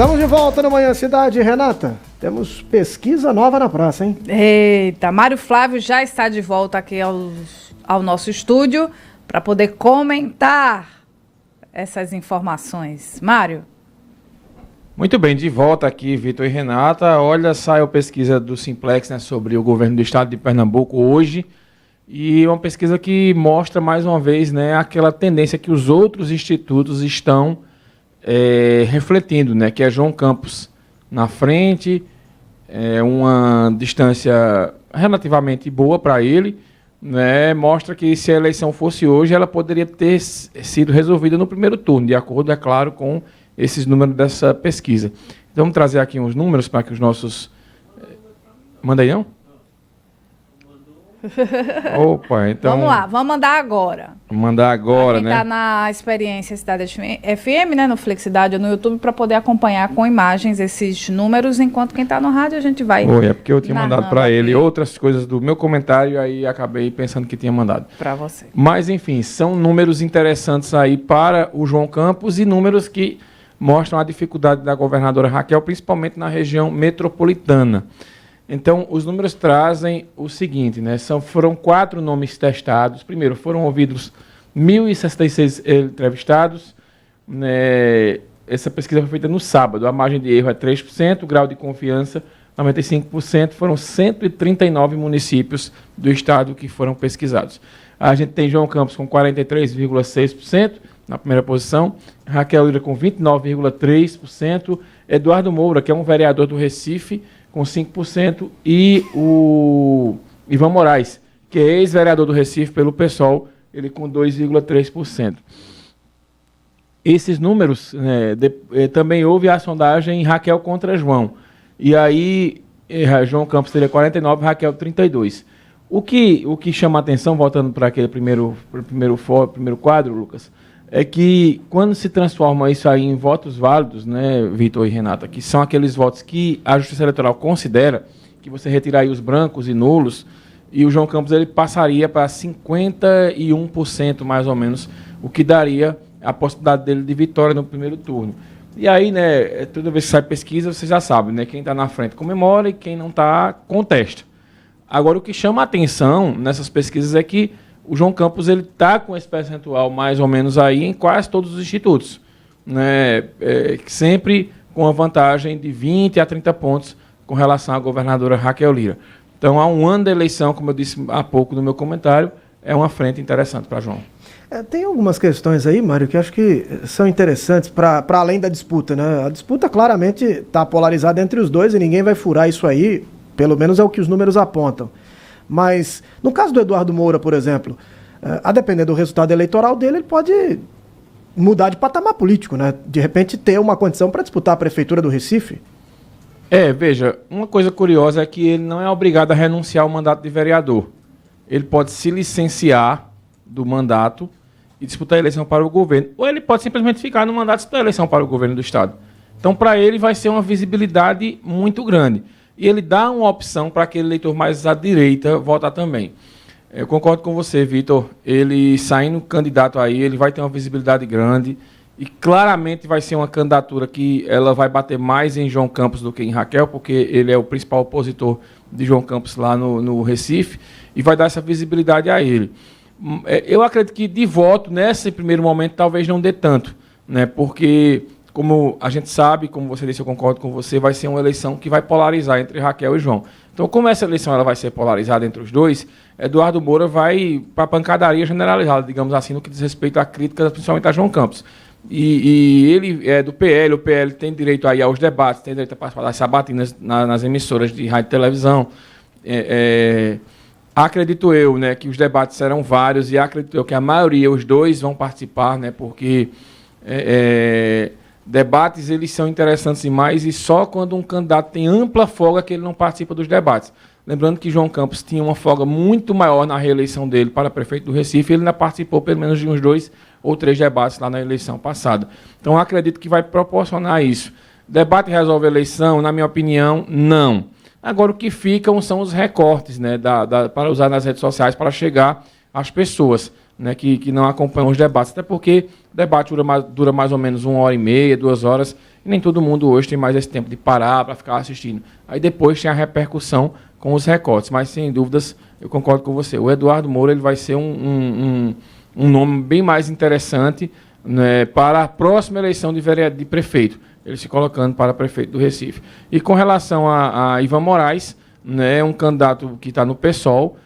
Estamos de volta no Manhã Cidade, Renata. Temos pesquisa nova na praça, hein? Eita, Mário Flávio já está de volta aqui ao nosso estúdio para poder comentar essas informações. Mário? Muito bem, de volta aqui, Vitor e Renata. Olha, saiu a pesquisa do Simplex, né, sobre o governo do estado de Pernambuco hoje. E uma pesquisa que mostra, mais uma vez, né, aquela tendência que os outros institutos estão refletindo, né, que é João Campos na frente, uma distância relativamente boa para ele, né, mostra que se a eleição fosse hoje, ela poderia ter sido resolvida no primeiro turno, de acordo, é claro, com esses números dessa pesquisa. Então, vamos trazer aqui uns números para que os nossos... Manda aí, não? Opa, então... Vamos lá, vamos mandar agora. Mandar agora, quem né? Está na experiência Cidade FM, né, no Flexidade ou no YouTube, para poder acompanhar com imagens esses números, enquanto quem está no rádio a gente vai... É porque eu tinha mandado para ele outras coisas do meu comentário, aí acabei pensando que tinha mandado. Para você. Mas, enfim, são números interessantes aí para o João Campos e números que mostram a dificuldade da governadora Raquel, principalmente na região metropolitana. Então, os números trazem o seguinte, né? Foram 4 nomes testados. Primeiro, foram ouvidos 1.066 entrevistados. Né? Essa pesquisa foi feita no sábado. A margem de erro é 3%, o grau de confiança 95%. Foram 139 municípios do estado que foram pesquisados. A gente tem João Campos com 43,6% na primeira posição, Raquel Lira com 29,3%, Eduardo Moura, que é um vereador do Recife, com 5%, e o Ivan Moraes, que é ex-vereador do Recife pelo PSOL, ele com 2,3%. Esses números, né, também houve a sondagem Raquel contra João. E aí, João Campos teria 49%, Raquel 32%. O que chama a atenção, voltando para aquele primeiro quadro, Lucas, é que quando se transforma isso aí em votos válidos, né, Vitor e Renata, que são aqueles votos que a Justiça Eleitoral considera, que você retira aí os brancos e nulos, e o João Campos ele passaria para 51% mais ou menos, o que daria a possibilidade dele de vitória no primeiro turno. E aí, né, toda vez que sai pesquisa, você já sabe, né, quem está na frente comemora e quem não está, contesta. Agora, o que chama a atenção nessas pesquisas é que o João Campos está com esse percentual mais ou menos aí em quase todos os institutos, né? Sempre com a vantagem de 20 a 30 pontos com relação à governadora Raquel Lira. Então, há um ano da eleição, como eu disse há pouco no meu comentário, é uma frente interessante para João. Tem algumas questões aí, Mário, que acho que são interessantes para além da disputa, né? A disputa claramente está polarizada entre os dois e ninguém vai furar isso aí, pelo menos é o que os números apontam. Mas, no caso do Eduardo Moura, por exemplo, a depender do resultado eleitoral dele, ele pode mudar de patamar político, né? De repente ter uma condição para disputar a prefeitura do Recife. Veja, uma coisa curiosa é que ele não é obrigado a renunciar ao mandato de vereador. Ele pode se licenciar do mandato e disputar a eleição para o governo. Ou ele pode simplesmente ficar no mandato e disputar a eleição para o governo do estado. Então, para ele, vai ser uma visibilidade muito grande. E ele dá uma opção para aquele eleitor mais à direita votar também. Eu concordo com você, Vitor. Ele saindo candidato aí, ele vai ter uma visibilidade grande e claramente vai ser uma candidatura que ela vai bater mais em João Campos do que em Raquel, porque ele é o principal opositor de João Campos lá no Recife e vai dar essa visibilidade a ele. Eu acredito que de voto, nesse primeiro momento, talvez não dê tanto, né? Porque... como a gente sabe, como você disse, eu concordo com você, vai ser uma eleição que vai polarizar entre Raquel e João. Então, como essa eleição ela vai ser polarizada entre os dois, Eduardo Moura vai para a pancadaria generalizada, digamos assim, no que diz respeito à crítica, principalmente a João Campos. E ele é do PL, o PL tem direito aí aos debates, tem direito a participar das sabatinas nas emissoras de rádio e televisão. Acredito eu, né, que os debates serão vários e acredito eu que a maioria, os dois, vão participar, né, porque... debates, eles são interessantes demais e só quando um candidato tem ampla folga que ele não participa dos debates. Lembrando que João Campos tinha uma folga muito maior na reeleição dele para prefeito do Recife, ele ainda participou pelo menos de uns 2 ou 3 debates lá na eleição passada. Então, acredito que vai proporcionar isso. Debate resolve a eleição? Na minha opinião, não. Agora, o que ficam são os recortes, né, para usar nas redes sociais para chegar às pessoas, né, que não acompanham os debates, até porque o debate dura mais ou menos 1h30, 2 horas, E nem todo mundo hoje tem mais esse tempo de parar para ficar assistindo. Aí depois tem a repercussão com os recortes. Mas, sem dúvidas, eu concordo com você. O Eduardo Moura ele vai ser um nome bem mais interessante, né, para a próxima eleição de prefeito. Ele se colocando para prefeito do Recife. E com relação a Ivan Moraes, né, um candidato que está no PSOL,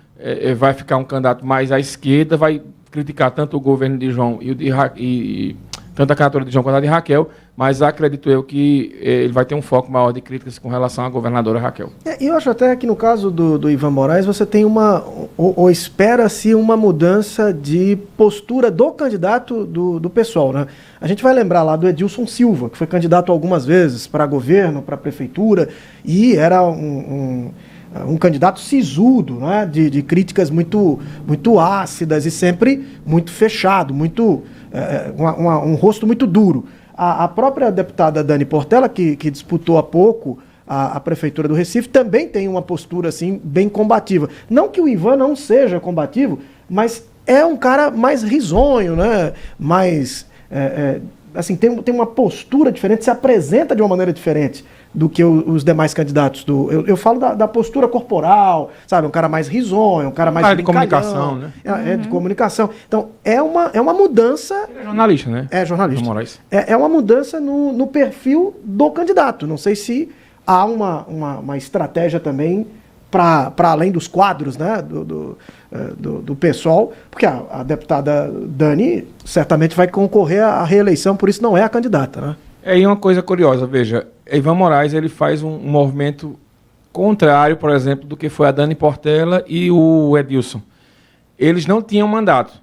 vai ficar um candidato mais à esquerda, vai criticar tanto o governo de João e tanto a candidatura de João quanto a de Raquel, mas acredito eu que ele vai ter um foco maior de críticas com relação à governadora Raquel. E eu acho até que no caso do Ivan Moraes, você tem ou espera-se uma mudança de postura do candidato do PSOL, né? A gente vai lembrar lá do Edilson Silva, que foi candidato algumas vezes para governo, para prefeitura, e era um candidato sisudo, né? De críticas muito ácidas e sempre muito fechado, um rosto muito duro. A própria deputada Dani Portela, que disputou há pouco a prefeitura do Recife, também tem uma postura assim bem combativa. Não que o Ivan não seja combativo, mas é um cara mais risonho, né? Mais assim, tem uma postura diferente, se apresenta de uma maneira diferente do que os demais candidatos. Eu falo da postura corporal, sabe? Um cara mais risonho, um cara mais de comunicação, né? De comunicação. Então, é uma mudança... Ele é jornalista, né? É jornalista. Moraes. É uma mudança no perfil do candidato. Não sei se há uma estratégia também para além dos quadros, né, do PSOL, porque a deputada Dani certamente vai concorrer à reeleição, por isso não é a candidata, né? E uma coisa curiosa, veja, Ivan Moraes ele faz um movimento contrário, por exemplo, do que foi a Dani Portela e o Edilson. Eles não tinham mandato.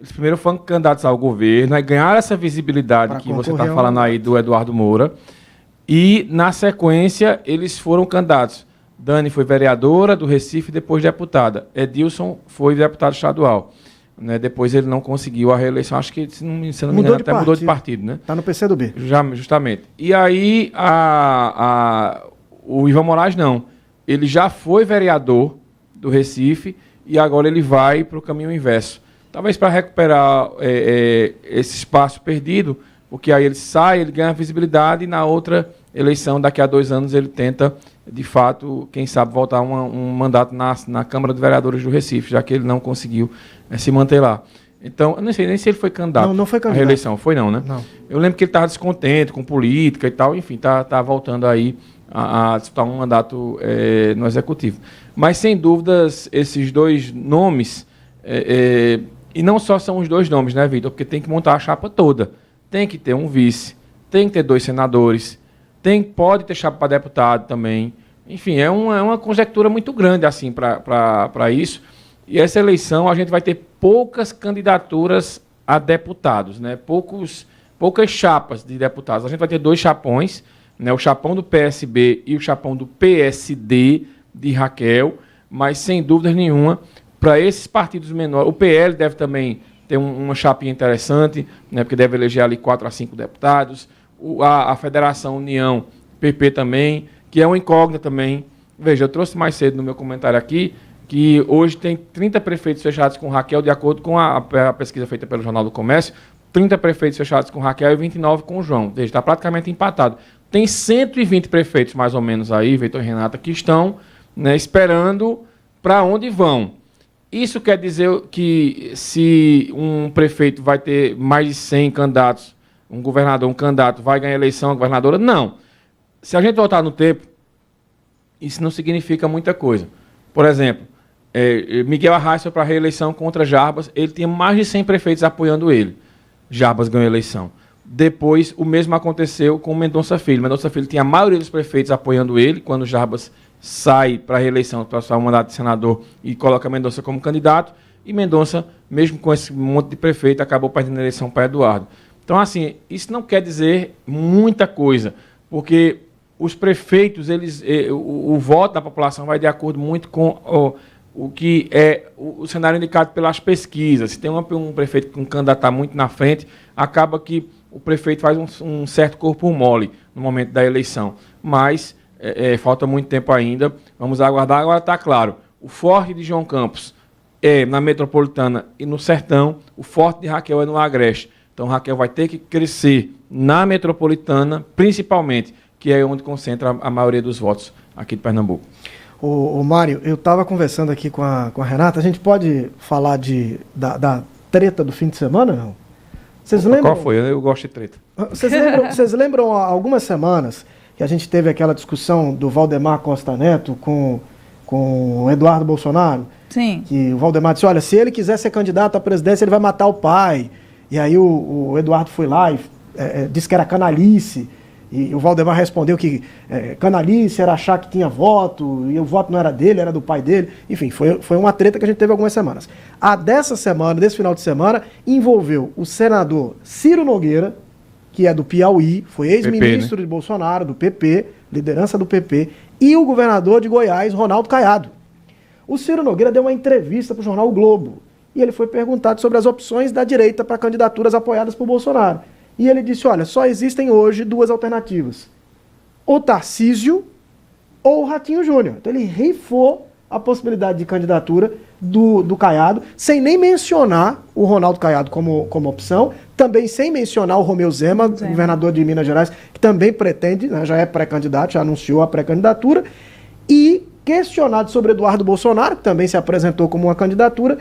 Eles primeiro foram candidatos ao governo, aí ganharam essa visibilidade que você está falando aí do Eduardo Moura, e na sequência eles foram candidatos. Dani foi vereadora do Recife e depois deputada. Edilson foi deputado estadual. Né, depois ele não conseguiu a reeleição, acho que, se não me engano, até mudou de partido, né? Está no PCdoB. Justamente. E aí, o Ivan Moraes não. Ele já foi vereador do Recife e agora ele vai para o caminho inverso. Talvez para recuperar esse espaço perdido, porque aí ele sai, ele ganha visibilidade e na outra eleição, daqui a 2 anos, ele tenta, de fato, quem sabe, voltar um mandato na Câmara de Vereadores do Recife, já que ele não conseguiu se manter lá. Então, eu não sei nem se ele foi candidato. Não foi candidato. À reeleição. Foi não, né? Não. Eu lembro que ele estava descontente com política e tal, enfim, tá voltando aí a disputar um mandato no Executivo. Mas, sem dúvidas, esses 2 nomes, e não só são os 2 nomes, né, Vitor? Porque tem que montar a chapa toda. Tem que ter um vice, tem que ter 2 senadores, pode ter chapa para deputado também. Enfim, é uma conjectura muito grande assim para isso. E essa eleição a gente vai ter poucas candidaturas a deputados, né? Poucas chapas de deputados. A gente vai ter 2 chapões, né? O chapão do PSB e o chapão do PSD de Raquel, mas sem dúvida nenhuma, para esses partidos menores, o PL deve também ter uma chapinha interessante, né? Porque deve eleger ali 4 a 5 deputados. A Federação União, PP também, que é uma incógnita também. Veja, eu trouxe mais cedo no meu comentário aqui, que hoje tem 30 prefeitos fechados com Raquel, de acordo com a pesquisa feita pelo Jornal do Comércio, 30 prefeitos fechados com Raquel e 29 com o João. Veja, está praticamente empatado. Tem 120 prefeitos, mais ou menos, aí, Vitor e Renata, que estão, né, esperando para onde vão. Isso quer dizer que se um prefeito vai ter mais de 100 candidatos, um candidato vai ganhar eleição, a governadora? Não. Se a gente voltar no tempo, isso não significa muita coisa. Por exemplo, Miguel Arraes foi para a reeleição contra Jarbas, ele tinha mais de 100 prefeitos apoiando ele. Jarbas ganhou a eleição. Depois, o mesmo aconteceu com Mendonça Filho. Mendonça Filho tinha a maioria dos prefeitos apoiando ele, quando Jarbas sai para a reeleição, para o mandato de senador e coloca Mendonça como candidato, e Mendonça, mesmo com esse monte de prefeito, acabou perdendo a eleição para Eduardo. Então, assim, isso não quer dizer muita coisa, porque os prefeitos, o voto da população vai de acordo muito com o que é o cenário indicado pelas pesquisas. Se tem um prefeito com um candidato muito na frente, acaba que o prefeito faz um certo corpo mole no momento da eleição. Mas falta muito tempo ainda, vamos aguardar. Agora está claro, o forte de João Campos é na metropolitana e no sertão, o forte de Raquel é no Agreste. Então, Raquel vai ter que crescer na metropolitana, principalmente, que é onde concentra a maioria dos votos aqui de Pernambuco. O Mário, eu estava conversando aqui com a Renata, a gente pode falar da treta do fim de semana, não? Vocês lembram? Qual foi? Eu gosto de treta. Vocês lembram há algumas semanas que a gente teve aquela discussão do Valdemar Costa Neto com o Eduardo Bolsonaro? Sim. Que o Valdemar disse, olha, se ele quiser ser candidato à presidência, ele vai matar o pai. E aí o Eduardo foi lá e disse que era canalice. E o Valdemar respondeu que canalice era achar que tinha voto, e o voto não era dele, era do pai dele. Enfim, foi uma treta que a gente teve algumas semanas. A desse final de semana, envolveu o senador Ciro Nogueira, que é do Piauí, foi ex-ministro de Bolsonaro, do PP, liderança do PP, e o governador de Goiás, Ronaldo Caiado. O Ciro Nogueira deu uma entrevista para o jornal O Globo, e ele foi perguntado sobre as opções da direita para candidaturas apoiadas por Bolsonaro. E ele disse, olha, só existem hoje duas alternativas. O Tarcísio ou o Ratinho Júnior. Então ele rifou a possibilidade de candidatura do Caiado, sem nem mencionar o Ronaldo Caiado como opção, também sem mencionar o Romeu Zema, governador de Minas Gerais, que também pretende, né, já é pré-candidato, já anunciou a pré-candidatura, e questionado sobre Eduardo Bolsonaro, que também se apresentou como uma candidatura,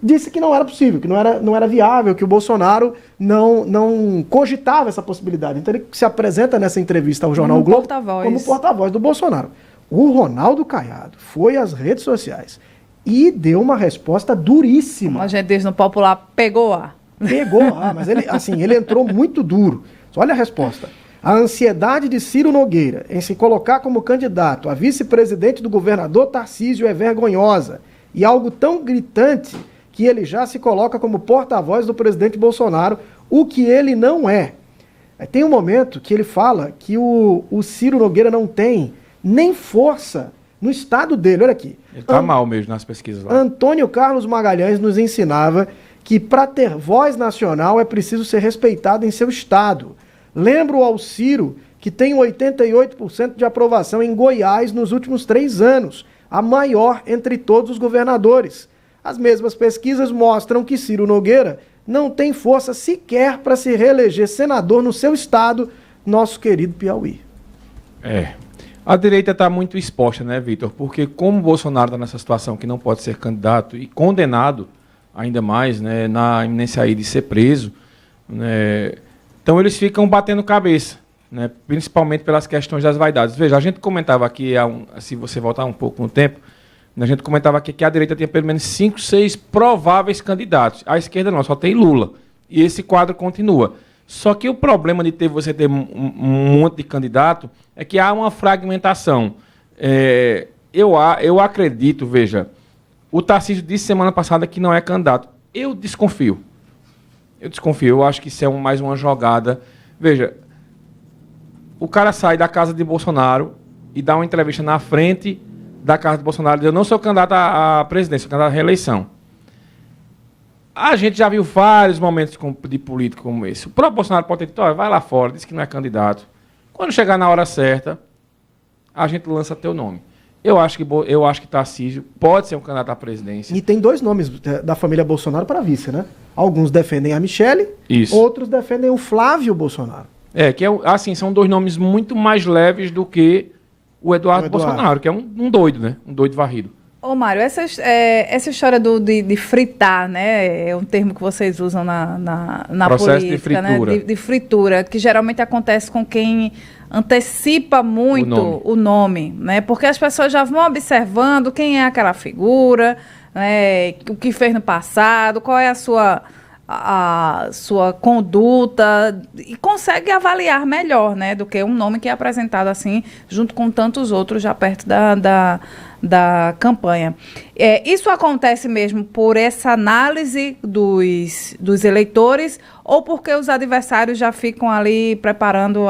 disse que não era possível, que não era viável, que o Bolsonaro não cogitava essa possibilidade. Então ele se apresenta nessa entrevista ao jornal O Globo como porta-voz do Bolsonaro. O Ronaldo Caiado foi às redes sociais e deu uma resposta duríssima. Como a gente diz no popular, pegou a. Pegou a, mas ele entrou muito duro. Olha a resposta. A ansiedade de Ciro Nogueira em se colocar como candidato a vice-presidente do governador Tarcísio é vergonhosa e algo tão gritante que ele já se coloca como porta-voz do presidente Bolsonaro, o que ele não é. Tem um momento que ele fala que o Ciro Nogueira não tem nem força no estado dele. Olha aqui. Ele está mal mesmo nas pesquisas lá. Antônio Carlos Magalhães nos ensinava que para ter voz nacional é preciso ser respeitado em seu estado. Lembro ao Ciro que tem 88% de aprovação em Goiás nos últimos 3 anos, a maior entre todos os governadores. As mesmas pesquisas mostram que Ciro Nogueira não tem força sequer para se reeleger senador no seu estado, nosso querido Piauí. A direita está muito exposta, né, Vitor? Porque como o Bolsonaro está nessa situação que não pode ser candidato e condenado, ainda mais, né, na iminência aí de ser preso, né, então eles ficam batendo cabeça, né, principalmente pelas questões das vaidades. Veja, a gente comentava aqui, se você voltar um pouco no tempo, a gente comentava aqui que a direita tinha pelo menos 5, 6 prováveis candidatos. A esquerda não, só tem Lula. E esse quadro continua. Só que o problema de você ter um monte de candidato é que há uma fragmentação. Eu acredito, veja, o Tarcísio disse semana passada que não é candidato. Eu desconfio. Eu acho que isso é mais uma jogada. Veja, o cara sai da casa de Bolsonaro e dá uma entrevista na frente da casa de Bolsonaro e diz, eu não sou candidato à presidência, sou candidato à reeleição. A gente já viu vários momentos de político como esse. O próprio Bolsonaro pode ter, vai lá fora, diz que não é candidato. Quando chegar na hora certa, a gente lança teu nome. Eu acho que Tarcísio pode ser um candidato à presidência. E tem 2 nomes da família Bolsonaro para vice, né? Alguns defendem a Michele, outros defendem o Flávio Bolsonaro. Assim, são 2 nomes muito mais leves do que o Eduardo Bolsonaro, que é um doido, né? Um doido varrido. Ô, Mário, essa história de fritar, né? É um termo que vocês usam na processo política, de fritura. Né? De fritura, que geralmente acontece com quem antecipa muito o nome, né? Porque as pessoas já vão observando quem é aquela figura, né? O que fez no passado, qual é a sua conduta, e consegue avaliar melhor, né, do que um nome que é apresentado assim, junto com tantos outros já perto da campanha. Isso acontece mesmo por essa análise dos eleitores ou porque os adversários já ficam ali preparando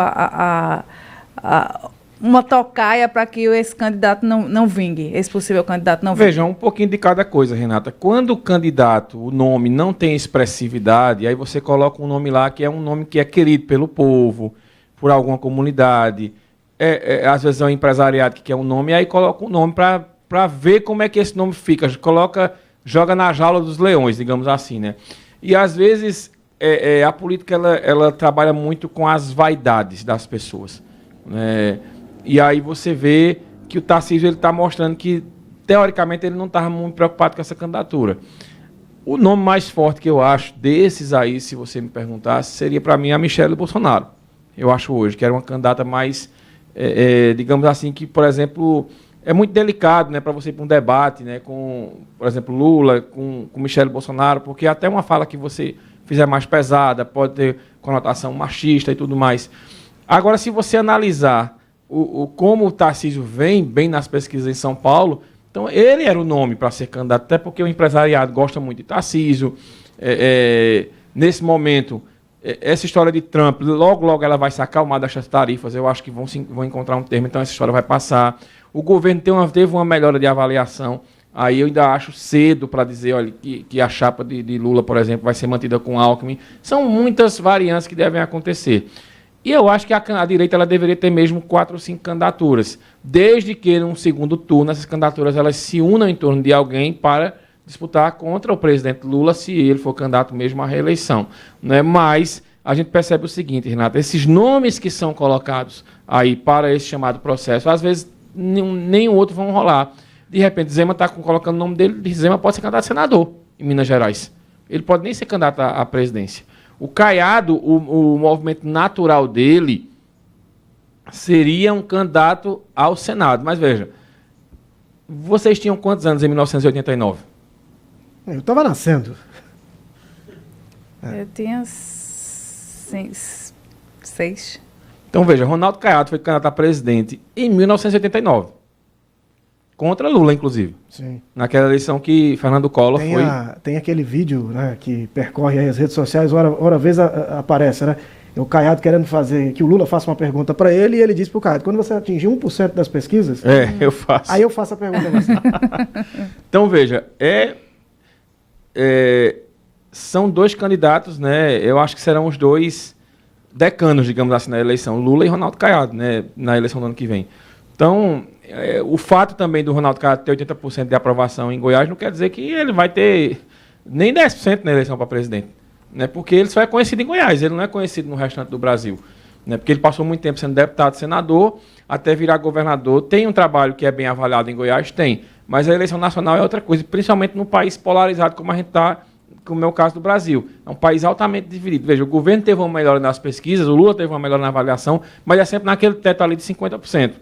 uma tocaia para que esse candidato não vingue, esse possível candidato não vingue? Veja, um pouquinho de cada coisa, Renata. Quando o candidato, o nome não tem expressividade, aí você coloca um nome lá que é um nome que é querido pelo povo, por alguma comunidade, às vezes é um empresariado que quer um nome, e aí coloca um nome para ver como é que esse nome fica. Joga na jaula dos leões, digamos assim, né? E às vezes a política ela trabalha muito com as vaidades das pessoas, né? E aí você vê que o Tarcísio está mostrando que, teoricamente, ele não estava muito preocupado com essa candidatura. O nome mais forte que eu acho desses aí, se você me perguntasse, seria para mim a Michelle Bolsonaro. Eu acho hoje que era uma candidata mais, digamos assim, que, por exemplo, é muito delicado, né, para você ir para um debate, né, com, por exemplo, Lula, com Michelle Bolsonaro, porque até uma fala que você fizer mais pesada pode ter conotação machista e tudo mais. Agora, se você analisar como o Tarcísio vem bem nas pesquisas em São Paulo, então ele era o nome para ser candidato, até porque o empresariado gosta muito de Tarcísio. Nesse momento, essa história de Trump, logo ela vai se acalmar das tarifas, eu acho que vão encontrar um termo, então essa história vai passar. O governo teve uma melhora de avaliação, aí eu ainda acho cedo para dizer, olha, que a chapa de Lula, por exemplo, vai ser mantida com Alckmin. São muitas variantes que devem acontecer. E eu acho que a direita ela deveria ter mesmo 4 ou 5 candidaturas, desde que, num segundo turno, essas candidaturas elas se unam em torno de alguém para disputar contra o presidente Lula, se ele for candidato mesmo à reeleição, né? Mas a gente percebe o seguinte, Renato, esses nomes que são colocados aí para esse chamado processo, às vezes nenhum outro vão rolar. De repente, Zema está colocando o nome dele, Zema pode ser candidato a senador em Minas Gerais. Ele pode nem ser candidato à presidência. O Caiado, o movimento natural dele seria um candidato ao Senado. Mas veja, vocês tinham quantos anos em 1989? Eu estava nascendo. Eu tinha 6. Então veja, Ronaldo Caiado foi candidato a presidente em 1989. Contra Lula, inclusive. Sim. Naquela eleição que Fernando Collor foi... Tem aquele vídeo, né, que percorre as redes sociais, hora vez aparece, né? O Caiado querendo que o Lula faça uma pergunta para ele e ele diz para o Caiado, quando você atingir 1% das pesquisas... eu faço. Aí eu faço a pergunta a você. Então veja, são 2 candidatos, né? Eu acho que serão os 2 decanos, digamos assim, na eleição. Lula e Ronaldo Caiado, né? Na eleição do ano que vem. Então... o fato também do Ronaldo Caiado ter 80% de aprovação em Goiás não quer dizer que ele vai ter nem 10% na eleição para presidente, né? Porque ele só é conhecido em Goiás, ele não é conhecido no restante do Brasil, né? Porque ele passou muito tempo sendo deputado, senador, até virar governador. Tem um trabalho que é bem avaliado em Goiás? Tem, mas a eleição nacional é outra coisa, principalmente num país polarizado como a gente está, como é o caso do Brasil. É um país altamente dividido. Veja, o governo teve uma melhora nas pesquisas, o Lula teve uma melhora na avaliação, mas é sempre naquele teto ali de 50%.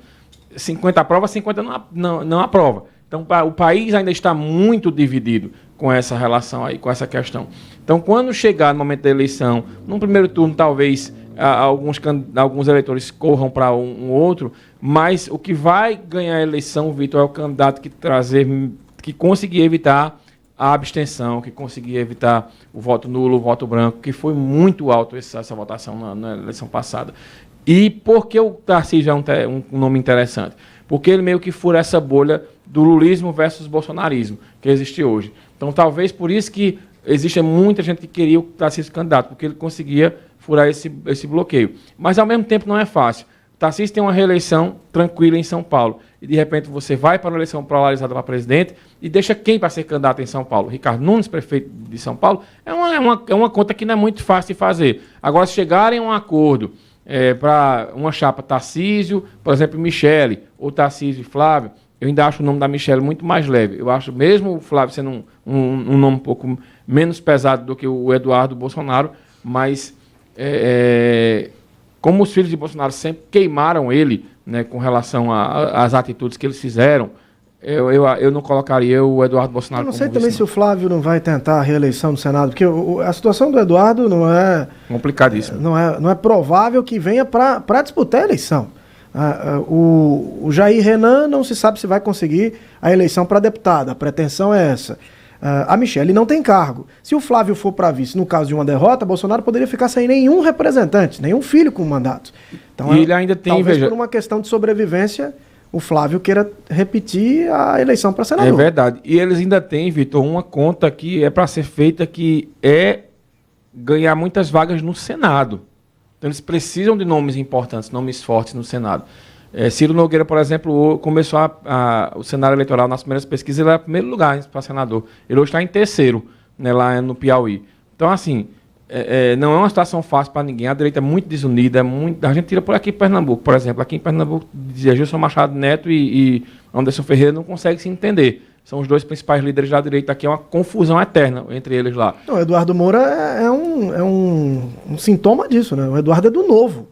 50 aprova, 50 não aprova. Então, o país ainda está muito dividido com essa relação aí, com essa questão. Então, quando chegar no momento da eleição, num primeiro turno, talvez alguns eleitores corram para um outro, mas o que vai ganhar a eleição, Vitor, é o candidato que conseguir evitar a abstenção, que conseguir evitar o voto nulo, o voto branco, que foi muito alto essa votação na eleição passada. E por que o Tarcísio é um nome interessante? Porque ele meio que fura essa bolha do lulismo versus bolsonarismo que existe hoje. Então, talvez por isso que existe muita gente que queria o Tarcísio candidato, porque ele conseguia furar esse bloqueio. Mas, ao mesmo tempo, não é fácil. O Tarcísio tem uma reeleição tranquila em São Paulo. E, de repente, você vai para uma eleição polarizada para presidente e deixa quem para ser candidato em São Paulo? Ricardo Nunes, prefeito de São Paulo? É uma conta que não é muito fácil de fazer. Agora, se chegarem a um acordo... para uma chapa Tarcísio, por exemplo, Michele, ou Tarcísio e Flávio, eu ainda acho o nome da Michele muito mais leve. Eu acho, mesmo o Flávio sendo um nome um pouco menos pesado do que o Eduardo Bolsonaro, mas como os filhos de Bolsonaro sempre queimaram ele, né, com relação às atitudes que eles fizeram, eu não colocaria o Eduardo Bolsonaro como Eu não sei também se o Flávio não vai tentar a reeleição no Senado, porque a situação do Eduardo não é... complicadíssimo. Não é provável que venha para disputar a eleição. O Jair Renan não se sabe se vai conseguir a eleição para deputado, a pretensão é essa. A Michele não tem cargo. Se o Flávio for para vice, no caso de uma derrota, Bolsonaro poderia ficar sem nenhum representante, nenhum filho com mandato. Então, e ele ainda tem, talvez por uma questão de sobrevivência... o Flávio queira repetir a eleição para senador. É verdade. E eles ainda têm, Vitor, uma conta que é para ser feita, que é ganhar muitas vagas no Senado. Então eles precisam de nomes importantes, nomes fortes no Senado. Ciro Nogueira, por exemplo, começou o cenário eleitoral nas primeiras pesquisas, ele era em primeiro lugar para senador. Ele hoje está em terceiro, né, lá no Piauí. Então, assim, não é uma situação fácil para ninguém. A direita é muito desunida. A gente tira por aqui em Pernambuco, por exemplo. Aqui em Pernambuco, dizia Gilson Machado Neto e Anderson Ferreira não conseguem se entender. São os dois principais líderes da direita. Aqui é uma confusão eterna entre eles lá. O Eduardo Moura é um sintoma disso, né? O Eduardo é do Novo.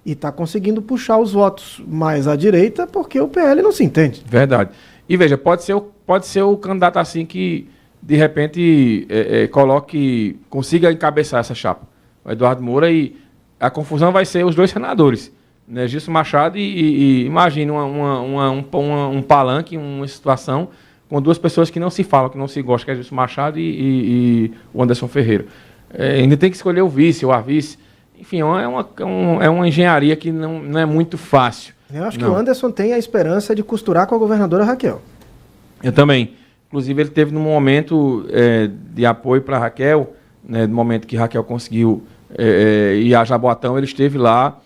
E está conseguindo puxar os votos mais à direita porque o PL não se entende. Verdade. E veja, pode ser o candidato assim que, de repente, consiga encabeçar essa chapa. O Eduardo Moura, e a confusão vai ser os dois senadores, né? Gilson Machado e imagine um palanque, uma situação com duas pessoas que não se falam, que não se gostam, que é Gilson Machado e o Anderson Ferreira. Ainda tem que escolher o vice ou a vice. Enfim, é uma engenharia que não é muito fácil. Eu acho que o Anderson tem a esperança de costurar com a governadora Raquel. Eu também. Inclusive, ele teve num momento de apoio para Raquel, né, no momento que Raquel conseguiu ir a Jaboatão, ele esteve lá,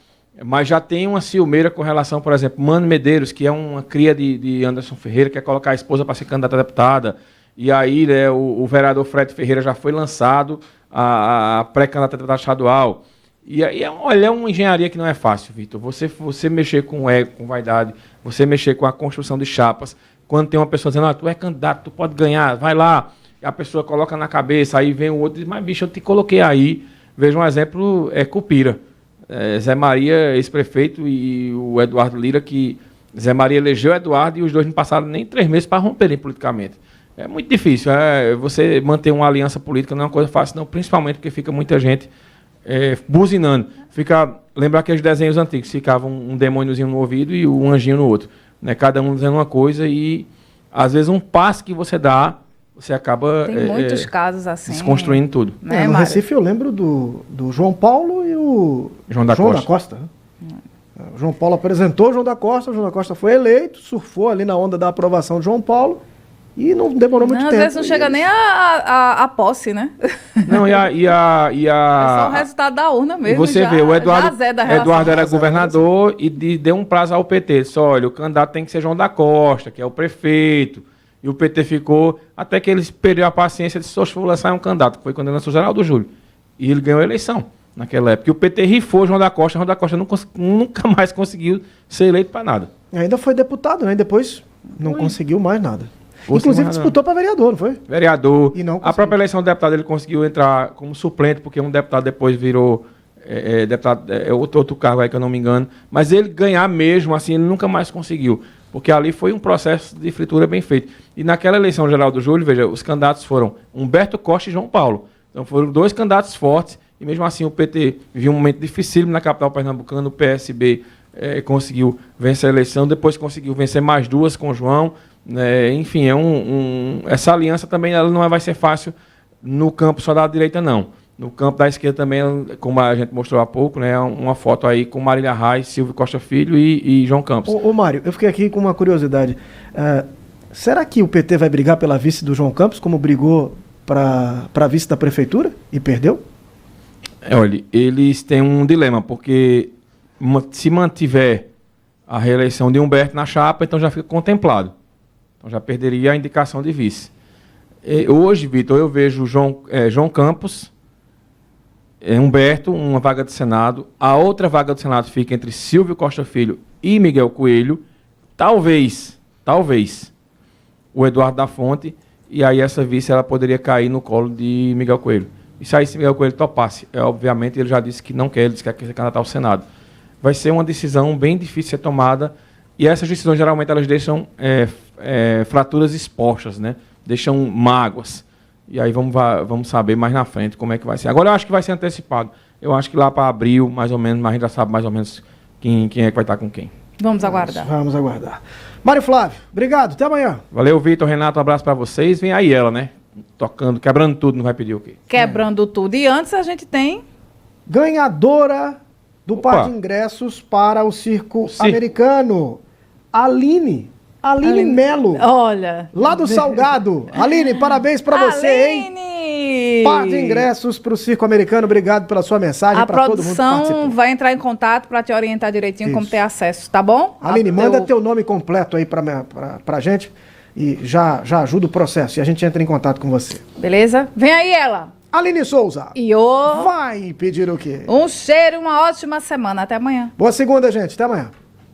mas já tem uma ciumeira com relação, por exemplo, Mano Medeiros, que é uma cria de Anderson Ferreira, que quer colocar a esposa para ser candidata a deputada, e aí, né, o vereador Fred Ferreira já foi lançado a pré-candidata a deputada estadual. E aí, é uma engenharia que não é fácil, Vitor. Você mexer com ego, com vaidade, você mexer com a construção de chapas, quando tem uma pessoa dizendo, tu é candidato, tu pode ganhar, vai lá, e a pessoa coloca na cabeça, aí vem o outro e diz, mas bicho, eu te coloquei aí. Veja um exemplo, Cupira. Zé Maria, ex-prefeito, e o Eduardo Lira, que Zé Maria elegeu o Eduardo e os dois não passaram nem 3 meses para romperem politicamente. É muito difícil, você manter uma aliança política não é uma coisa fácil, não, principalmente porque fica muita gente buzinando. Lembrar aqueles desenhos antigos, ficava um demôniozinho no ouvido e um anjinho no outro. Né? Cada um dizendo uma coisa e, às vezes, um passo que você dá, você acaba tem muitos casos assim, desconstruindo tudo. Né, no Recife eu lembro do João Paulo e o João da Costa. O João Paulo apresentou o João da Costa foi eleito, surfou ali na onda da aprovação de João Paulo e não demorou muito tempo. Às vezes não chega nem a posse, né? Não, é só o resultado da urna mesmo. E você vê, o Eduardo era governador e deu um prazo ao PT. Só, olha, o candidato tem que ser João da Costa, que é o prefeito. E o PT ficou, até que eles perderam a paciência de se vou lançar um candidato, que foi quando ele lançou o Geraldo Júlio. E ele ganhou a eleição naquela época. E o PT rifou João da Costa nunca mais conseguiu ser eleito para nada. E ainda foi deputado, né? E depois não conseguiu mais nada. Inclusive disputou para vereador, não foi? Vereador. E não a própria eleição do deputado ele conseguiu entrar como suplente, porque um deputado depois virou deputado, outro cargo aí que eu não me engano. Mas ele ganhar mesmo, assim, ele nunca mais conseguiu. Porque ali foi um processo de fritura bem feito. E naquela eleição geral do Júlio, veja, os candidatos foram Humberto Costa e João Paulo. Então foram 2 candidatos fortes, e mesmo assim o PT viu um momento dificílimo na capital pernambucana, o PSB conseguiu vencer a eleição, depois conseguiu vencer mais 2 com o João. Enfim, essa aliança também ela não vai ser fácil no campo só da direita, não. No campo da esquerda também, como a gente mostrou há pouco, né, uma foto aí com Marília Reis, Silvio Costa Filho e João Campos. Ô Mário, eu fiquei aqui com uma curiosidade. Será que o PT vai brigar pela vice do João Campos, como brigou para a vice da prefeitura e perdeu? Olha, eles têm um dilema, porque se mantiver a reeleição de Humberto na chapa, então já fica contemplado. Então já perderia a indicação de vice. Hoje, Vitor, eu vejo João Campos, Humberto, uma vaga de Senado. A outra vaga do Senado fica entre Silvio Costa Filho e Miguel Coelho. Talvez, o Eduardo da Fonte. E aí essa vice ela poderia cair no colo de Miguel Coelho. Isso aí se Miguel Coelho topasse. Obviamente ele já disse que não quer, ele disse que quer ser candidato ao Senado. Vai ser uma decisão bem difícil de ser tomada. E essas decisões geralmente elas deixam fraturas expostas, né? Deixam mágoas. E aí vamos saber mais na frente como é que vai ser. Agora eu acho que vai ser antecipado. Eu acho que lá para abril, mais ou menos, mas a gente já sabe mais ou menos quem é que vai estar com quem. Vamos aguardar. Vamos aguardar. Mário Flávio, obrigado. Até amanhã. Valeu, Vitor, Renato, um abraço para vocês. Vem aí ela, né? Tocando, quebrando tudo, não vai pedir o quê? Quebrando tudo. E antes a gente tem... Ganhadora do par de ingressos para o circo americano. Aline Melo. Olha. Lá do Salgado. Aline, parabéns pra você, hein? Par de ingressos pro circo americano. Obrigado pela sua mensagem. A produção vai entrar em contato para te orientar direitinho como ter acesso, tá bom? Aline, manda teu nome completo aí pra gente e já ajuda o processo e a gente entra em contato com você. Beleza? Vem aí ela. Aline Souza. E o... Vai pedir o quê? Um cheiro, uma ótima semana. Até amanhã. Boa segunda, gente. Até amanhã.